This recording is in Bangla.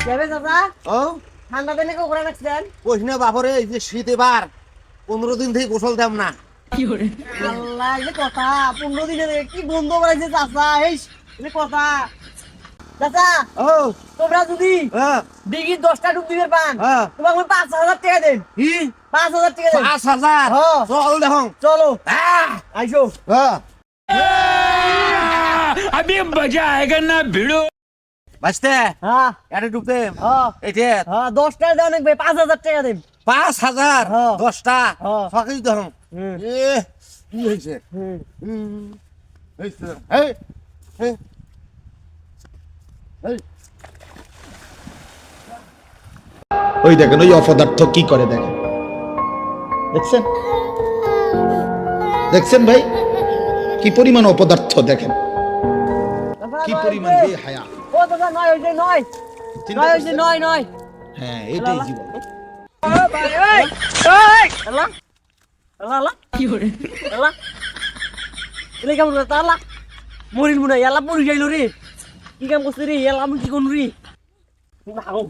যাবে চাচা ও ঠান্ডা দিনে কেউ করে রাখছেন কইস না বাপরে এই যে শীত এবার 15 দিন থেকে গোসল দেব না। আল্লাহ এই যে কথা 15 দিনে কি বন্ধ করেছে চাচা এই এই কথা চাচা ও তোমরা যদি হ্যাঁ ডিগি 10টা ডুব দিবে পান হ্যাঁ তোমাকে 5000 টাকা দেন কি 5000 টাকা দেন 5000 হ্যাঁ। চল দেখো চলো আইসো হ্যাঁ अभी मजा आएगा ना भिड़ो। বাসতে হ্যাঁ এটা ঢুকতে হ্যাঁ এইটা হ্যাঁ 10টা দেন ভাই 5000 টাকা দেন 5000 হ্যাঁ। 10টা হ্যাঁ। ফাঁকি দেখো হুম এ কি হইছে হুম হইছে এই এই এই ওই দেখেন ওই অপদার্থ কি করে দেখেন, দেখছেন দেখছেন ভাই কি পরিমাণ অপদার্থ দেখেন, কি পরিমাণ বেহায়া। ও দাদা নয় হইছে নয় চিন্তা নয় হইছে করছেন? নয় নয় হ্যাঁ এটাই জীবন। আল্লাহ আল্লাহ আল্লাহ কি করে আল্লাহ এলে কেমন করে আল্লাহ মরিল মনে হয় আল্লাহ মরি যাইলো রে কি কাম করছে রে আল্লাহ আমি কি করু রে ভাগো